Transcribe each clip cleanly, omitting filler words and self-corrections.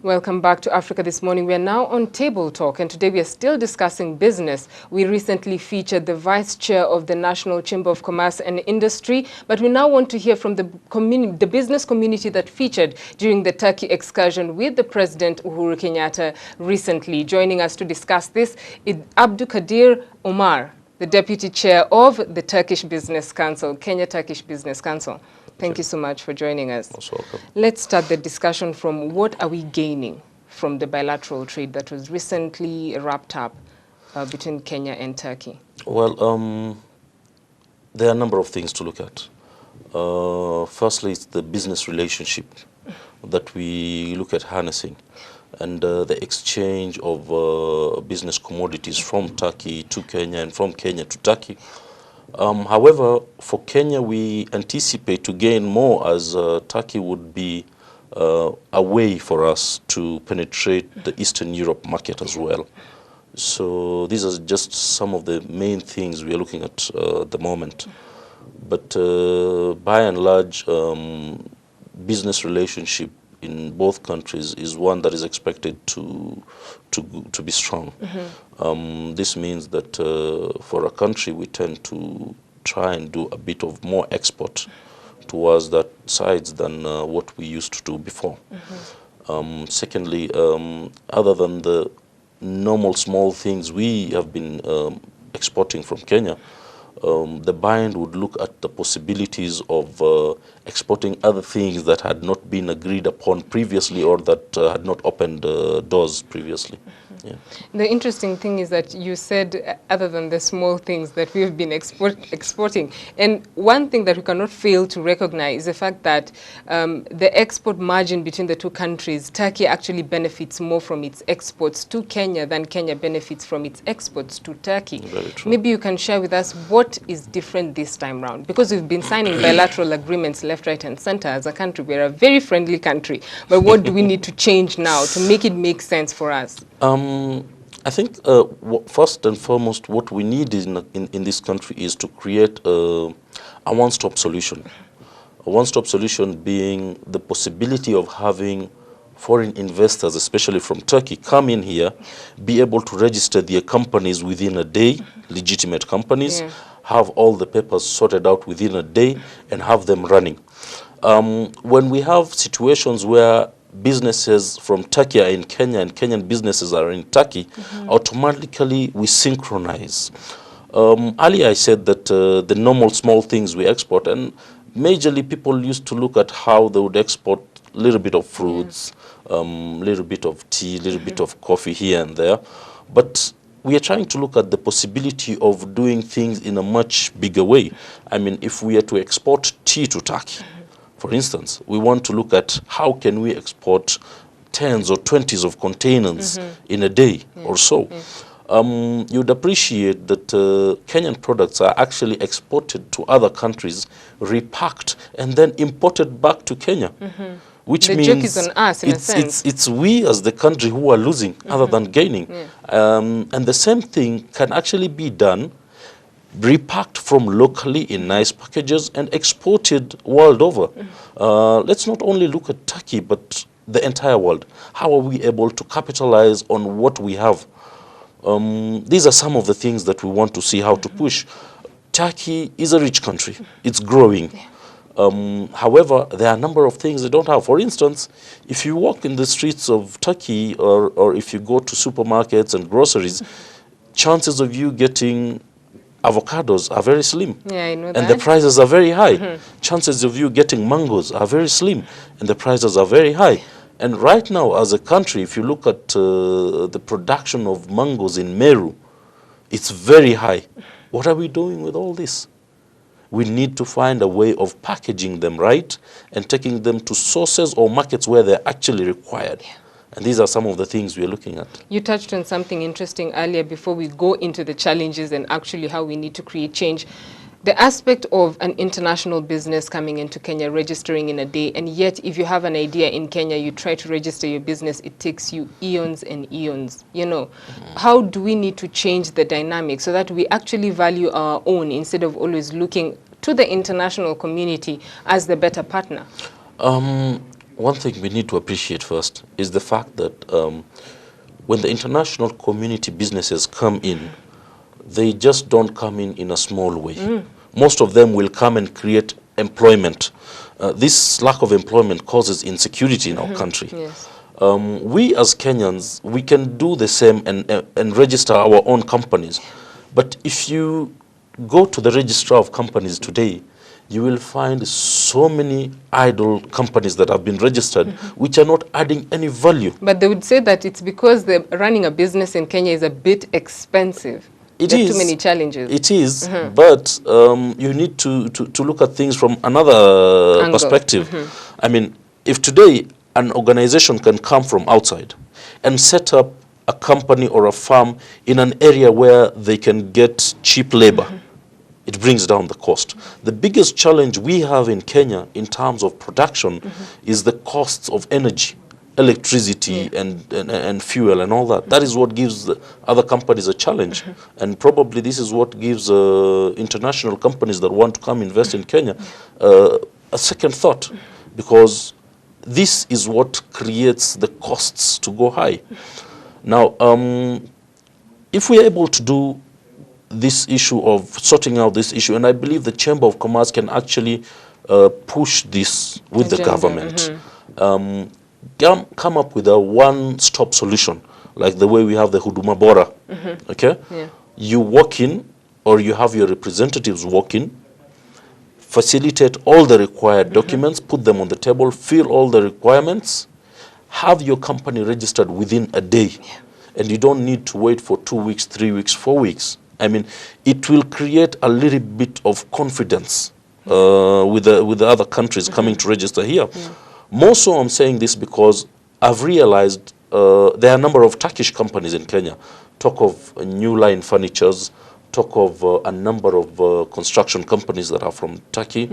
Welcome back to Africa This Morning. We are now on Table Talk, and today we are still discussing business. We recently featured the Vice Chair of the National Chamber of Commerce and Industry, but we now want to hear from the business community that featured during the Turkey excursion with the President Uhuru Kenyatta recently. Joining us to discuss this is Abdulkadir Omar, the Deputy Chair of the Turkish Business Council, Kenya-Turkish Business Council. Thank you so much for joining us. Most welcome. Let's start the discussion from what are we gaining from the bilateral trade that was recently wrapped up between Kenya and Turkey? Well, there are a number of things to look at. Firstly, it's the business relationship that we look at harnessing, and the exchange of business commodities from Turkey to Kenya and from Kenya to Turkey. However, for Kenya, we anticipate to gain more as Turkey would be a way for us to penetrate the Eastern Europe market as well. So these are just some of the main things we are looking at the moment. But by and large, business relationship in both countries is one that is expected to be strong. This means that for a country, we tend to try and do a bit of more export towards that sides than what we used to do before. Secondly, other than the normal small things we have been exporting from Kenya, the buyer would look at the possibilities of exporting other things that had not been agreed upon previously or that had not opened doors previously. Yeah. The interesting thing is that you said other than the small things that we've been exporting. And one thing that we cannot fail to recognize is the fact that the export margin between the two countries, Turkey actually benefits more from its exports to Kenya than Kenya benefits from its exports to Turkey. Very true. Maybe you can share with us what is different this time round, because we've been signing bilateral agreements left, right, and center as a country. We're a very friendly country. But what do we need to change now to make it make sense for us? I think first and foremost, what we need in this country is to create a one-stop solution. A one-stop solution being the possibility of having foreign investors, especially from Turkey, come in here, be able to register their companies within a day, legitimate companies, have all the papers sorted out within a day, and have them running. When we have situations where businesses from Turkey are in Kenya and Kenyan businesses are in Turkey, automatically we synchronize. Earlier I said that the normal small things we export, and majorly people used to look at how they would export a little bit of fruits, little bit of tea, little bit of coffee here and there. But we are trying to look at the possibility of doing things in a much bigger way. I mean, if we are to export tea to Turkey, for instance, we want to look at how can we export 10s or 20s of containers in a day or so. You'd appreciate that Kenyan products are actually exported to other countries, repacked, and then imported back to Kenya. Which the means joke is on us, in a sense. It's we as the country who are losing other than gaining. And the same thing can actually be done, repacked from locally in nice packages and exported world over. Let's not only look at Turkey, but the entire world. How are we able to capitalize on what we have? These are some of the things that we want to see how to push. Turkey is a rich country. It's growing. However, there are a number of things they don't have. For instance, if you walk in the streets of Turkey or if you go to supermarkets and groceries, chances of you getting avocados are very slim. Yeah, I know that. And the prices are very high. Chances of you getting mangoes are very slim, and the prices are very high. And right now, as a country, if you look at the production of mangoes in Meru, it's very high. What are we doing with all this? We need to find a way of packaging them right and taking them to sources or markets where they're actually required. And these are some of the things we're looking at. You touched on something interesting earlier before we go into the challenges and actually how we need to create change. The aspect of an international business coming into Kenya, registering in a day, and yet if you have an idea in Kenya, you try to register your business, it takes you eons and eons. You know, how do we need to change the dynamic so that we actually value our own instead of always looking to the international community as the better partner? one thing we need to appreciate first is the fact that when the international community businesses come in, they just don't come in a small way. Most of them will come and create employment. This lack of employment causes insecurity in our country. Yes. We as Kenyans, we can do the same and register our own companies. But if you go to the registrar of companies today, you will find so many idle companies that have been registered, which are not adding any value. But they would say that it's because running a business in Kenya is a bit expensive. It There's is. too many challenges. It is, but you need to look at things from another Angle. perspective. I mean, if today an organization can come from outside and set up a company or a farm in an area where they can get cheap labor, it brings down the cost. The biggest challenge we have in Kenya in terms of production is the costs of energy, electricity and fuel and all that. That is what gives the other companies a challenge. And probably this is what gives international companies that want to come invest in Kenya a second thought, because this is what creates the costs to go high. Now, if we are able to do this issue of sorting out this issue, and I believe the Chamber of Commerce can actually push this with the government, come up with a one-stop solution, like the way we have the Huduma Bora. Okay, you walk in, or you have your representatives walk in, facilitate all the required documents, put them on the table, fill all the requirements, have your company registered within a day, and you don't need to wait for 2 weeks, 3 weeks, 4 weeks. I mean, it will create a little bit of confidence with the other countries coming to register here. More so, I'm saying this because I've realized there are a number of Turkish companies in Kenya. Talk of New Line Furnitures, talk of a number of construction companies that are from Turkey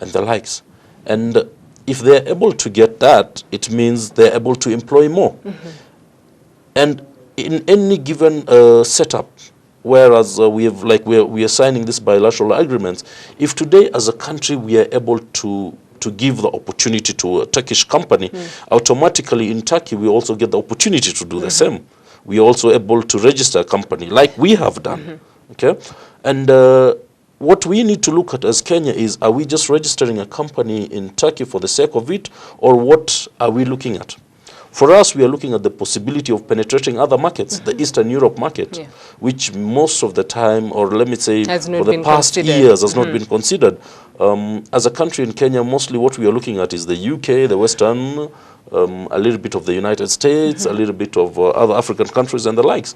and the likes. And if they're able to get that, it means they're able to employ more. And in any given setup, whereas we are signing these bilateral agreements, if today as a country we are able to give the opportunity to a Turkish company, automatically in Turkey we also get the opportunity to do the same. We are also able to register a company like we have done. Okay, and what we need to look at as Kenya is, are we just registering a company in Turkey for the sake of it, or what are we looking at? For us, we are looking at the possibility of penetrating other markets, the Eastern Europe market, which most of the time, or let me say for the past years, has not been considered. As a country in Kenya, mostly what we are looking at is the UK, the Western, a little bit of the United States, a little bit of other African countries and the likes.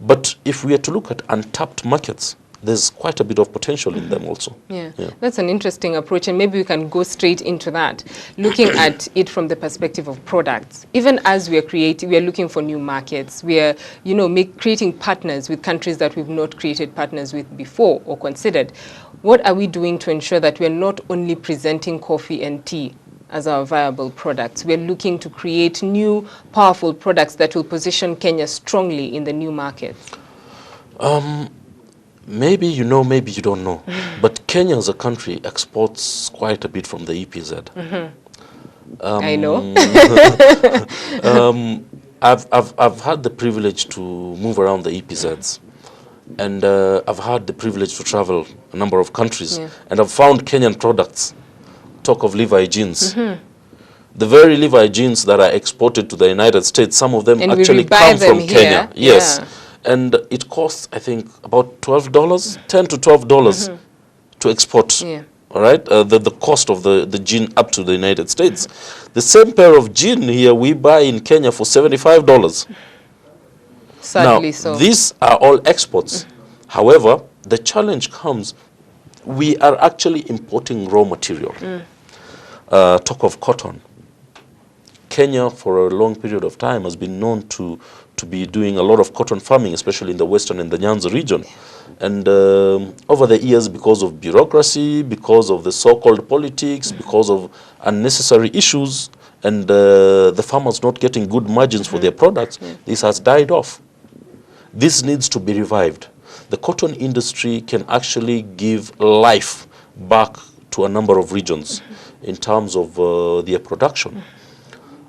But if we are to look at untapped markets, there's quite a bit of potential in them also. Yeah, that's an interesting approach, and maybe we can go straight into that, looking at it from the perspective of products. Even as we are creating, we are looking for new markets. We are, creating partners with countries that we've not created partners with before or considered. What are we doing to ensure that we are not only presenting coffee and tea as our viable products? We're looking to create new, powerful products that will position Kenya strongly in the new markets. Maybe you know, maybe you don't know, but Kenya as a country exports quite a bit from the EPZ. I know. I've had the privilege to move around the EPZs, and I've had the privilege to travel a number of countries, and I've found Kenyan products. Talk of Levi jeans. The very Levi jeans that are exported to the United States, some of them and actually come from Kenya. Yes. And it costs, I think, about $12, $10 to $12 to export. All right, the cost of the jean up to the United States. The same pair of jean here we buy in Kenya for $75. Sadly now, so. These are all exports. However, the challenge comes, we are actually importing raw material. Talk of cotton. Kenya, for a long period of time, has been known to be doing a lot of cotton farming, especially in the Western and the Nyanza region. And over the years, because of bureaucracy, because of the so-called politics, because of unnecessary issues, and the farmers not getting good margins for their products, this has died off. This needs to be revived. The cotton industry can actually give life back to a number of regions. in terms of their production.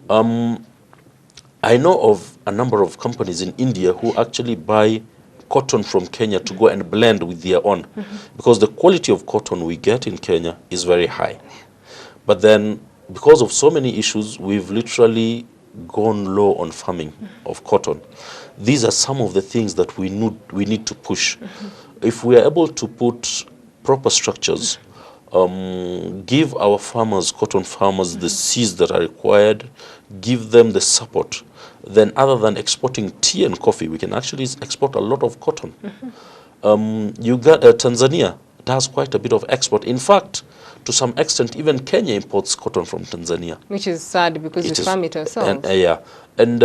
I know of a number of companies in India who actually buy cotton from Kenya to go and blend with their own, because the quality of cotton we get in Kenya is very high. But then, because of so many issues, we've literally gone low on farming of cotton. These are some of the things that we need to push. If we are able to put proper structures, give our farmers, cotton farmers, the seeds that are required, give them the support, then other than exporting tea and coffee, we can actually export a lot of cotton. You got Tanzania does quite a bit of export. In fact, to some extent, even Kenya imports cotton from Tanzania. Which is sad because we farm it ourselves. And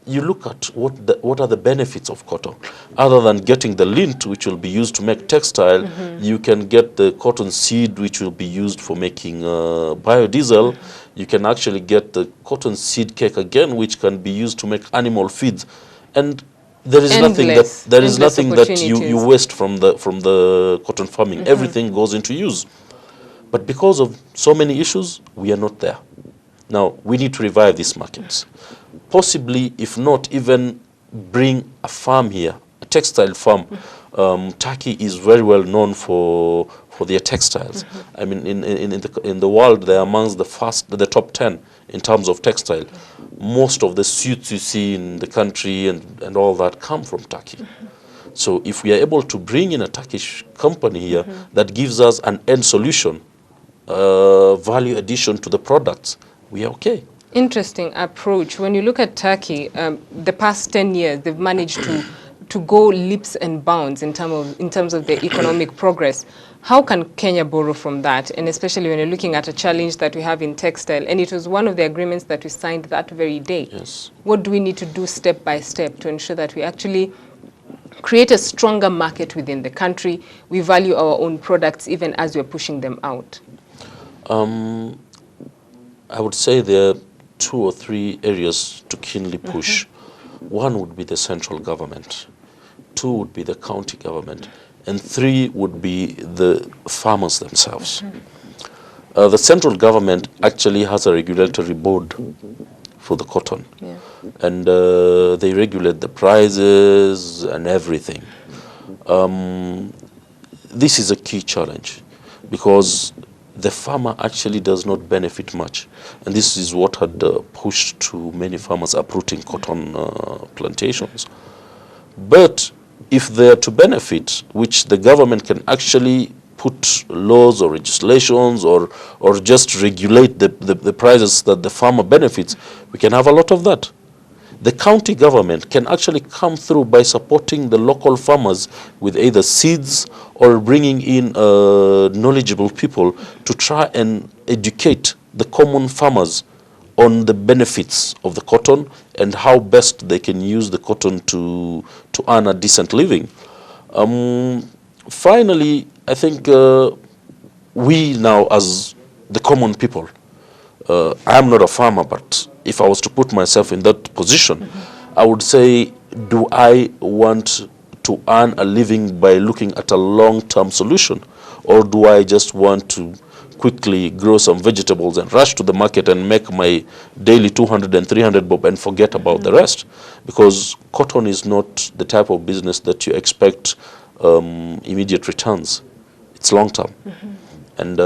you look at what are the benefits of cotton. Other than getting the lint, which will be used to make textile, you can get the cotton seed, which will be used for making biodiesel. You can actually get the cotton seed cake again, which can be used to make animal feeds. And there is nothing that you waste from the cotton farming. Everything goes into use. But because of so many issues, we are not there. Now, we need to revive these markets. Possibly, if not, even bring a farm here, a textile farm. Turkey is very well known for their textiles. I mean, in the world, they're amongst the top 10 in terms of textile. Most of the suits you see in the country and all that come from Turkey. So if we are able to bring in a Turkish company here that gives us an end solution, value addition to the products, we are okay. Interesting approach. When you look at Turkey, the past 10 years, they've managed to go leaps and bounds in terms of their economic progress. How can Kenya borrow from that? And especially when you're looking at a challenge that we have in textile, and it was one of the agreements that we signed that very day. Yes. What do we need to do step by step to ensure that we actually create a stronger market within the country? We value our own products even as we're pushing them out. I would say there are 2 or 3 areas to keenly push. One would be the central government. 2 would be the county government. And 3 would be the farmers themselves. The central government actually has a regulatory board for the cotton. Yeah. And they regulate the prices and everything. This is a key challenge because the farmer actually does not benefit much. And this is what had pushed to many farmers uprooting cotton plantations. But if they are to benefit, which the government can actually put laws or legislations or just regulate the prices that the farmer benefits, we can have a lot of that. The county government can actually come through by supporting the local farmers with either seeds or bringing in knowledgeable people to try and educate the common farmers on the benefits of the cotton and how best they can use the cotton to earn a decent living. Finally, I think we now as the common people, I am not a farmer, but if I was to put myself in that position, I would say, do I want to earn a living by looking at a long-term solution? Or do I just want to quickly grow some vegetables and rush to the market and make my daily 200 and 300 bob and forget about the rest? Because cotton is not the type of business that you expect immediate returns. It's long-term. And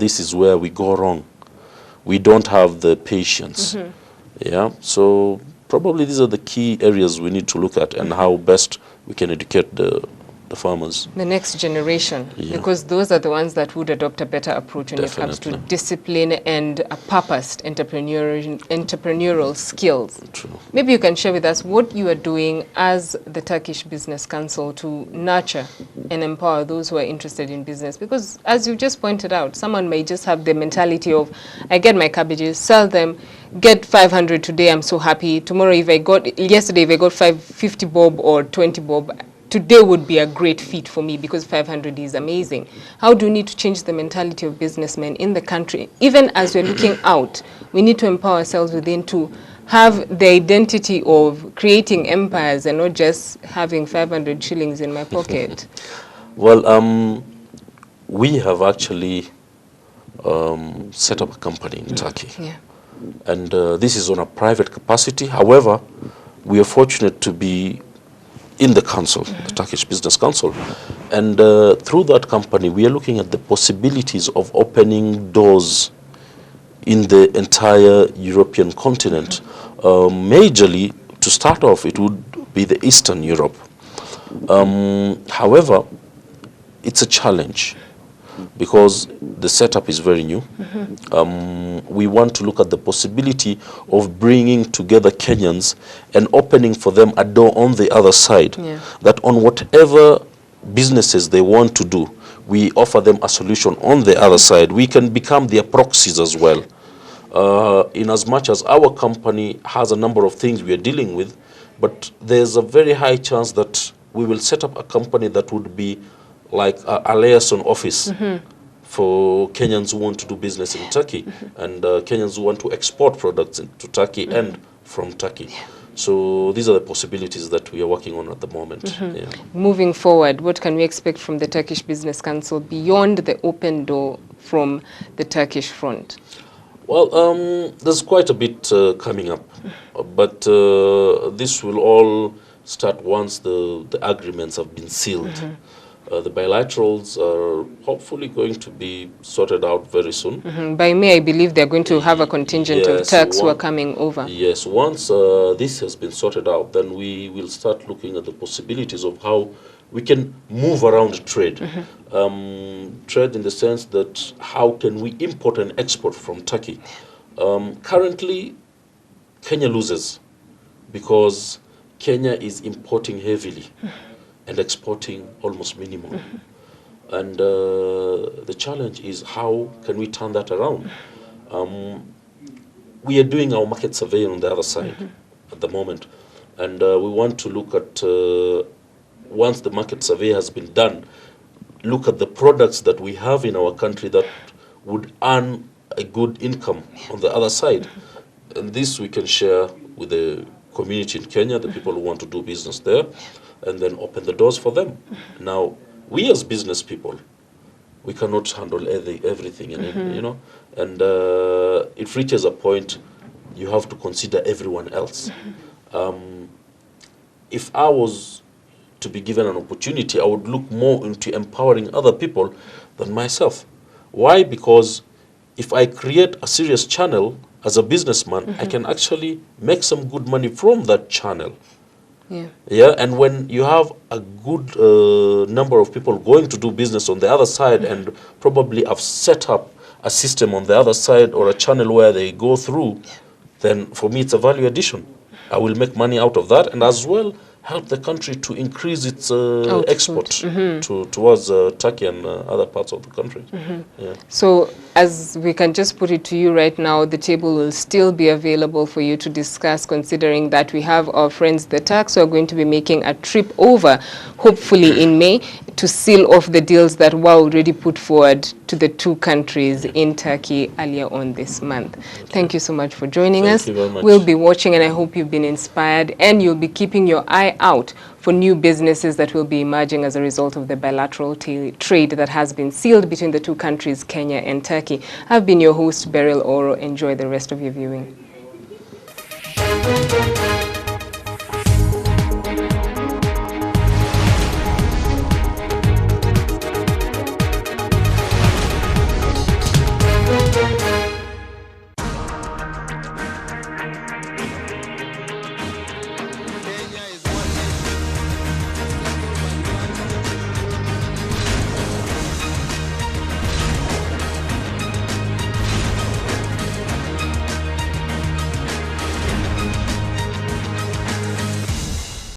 this is where we go wrong. We don't have the patience. Yeah, so probably these are the key areas we need to look at and how best we can educate the farmers. The next generation, because those are the ones that would adopt a better approach when it comes to discipline and a purposed entrepreneurial skills. True. Maybe you can share with us what you are doing as the Turkish Business Council to nurture and empower those who are interested in business. Because as you just pointed out, someone may just have the mentality of, I get my cabbages, sell them, get 500 today, I'm so happy. Tomorrow, yesterday if I got 50 bob or 20 bob, today would be a great feat for me because 500 is amazing. How do we need to change the mentality of businessmen in the country? Even as we're looking out, we need to empower ourselves within to have the identity of creating empires and not just having 500 shillings in my pocket. Well, we have actually set up a company in Turkey. Yeah. And this is on a private capacity. However, we are fortunate to be in the council, the Turkish Business Council. And through that company, we are looking at the possibilities of opening doors in the entire European continent. Majorly, to start off, it would be the Eastern Europe. However, it's a challenge because the setup is very new. We want to look at the possibility of bringing together Kenyans and opening for them a door on the other side, that on whatever businesses they want to do, we offer them a solution on the other side. We can become their proxies as well. In as much as our company has a number of things we are dealing with, but there's a very high chance that we will set up a company that would be like a liaison office for Kenyans who want to do business in Turkey and Kenyans who want to export products to Turkey and from Turkey. So these are the possibilities that we are working on at the moment. Yeah. Moving forward, what can we expect from the Turkish Business Council beyond the open door from the Turkish front? Well, there's quite a bit coming up, but this will all start once the agreements have been sealed. The bilaterals are hopefully going to be sorted out very soon. By May, I believe they're going to have a contingent of Turks who are coming over. Yes, once this has been sorted out, then we will start looking at the possibilities of how we can move around trade. Trade in the sense that how can we import and export from Turkey. Currently, Kenya loses because Kenya is importing heavily and exporting almost minimum. And the challenge is how can we turn that around? We are doing our market survey on the other side at the moment. And we want to look at, once the market survey has been done, look at the products that we have in our country that would earn a good income on the other side. And this we can share with the community in Kenya, the people who want to do business there, and then open the doors for them. Now, we as business people, we cannot handle everything, and, you know, and it reaches a point you have to consider everyone else. If I was to be given an opportunity, I would look more into empowering other people than myself. Why? Because if I create a serious channel as a businessman, I can actually make some good money from that channel. Yeah, and when you have a good number of people going to do business on the other side and probably have set up a system on the other side or a channel where they go through, then for me it's a value addition. I will make money out of that and as well help the country to increase its export towards Turkey and other parts of the country. Yeah. So as we can just put it to you right now, the table will still be available for you to discuss, considering that we have our friends the Turks who are going to be making a trip over, hopefully in May, to seal off the deals that were already put forward to the two countries in Turkey earlier on this month. Thank you so much for joining us. Thank you very much. We'll be watching and I hope you've been inspired and you'll be keeping your eye out for new businesses that will be emerging as a result of the bilateral trade that has been sealed between the two countries, Kenya and Turkey. I've been your host, Beryl Ooro. Enjoy the rest of your viewing.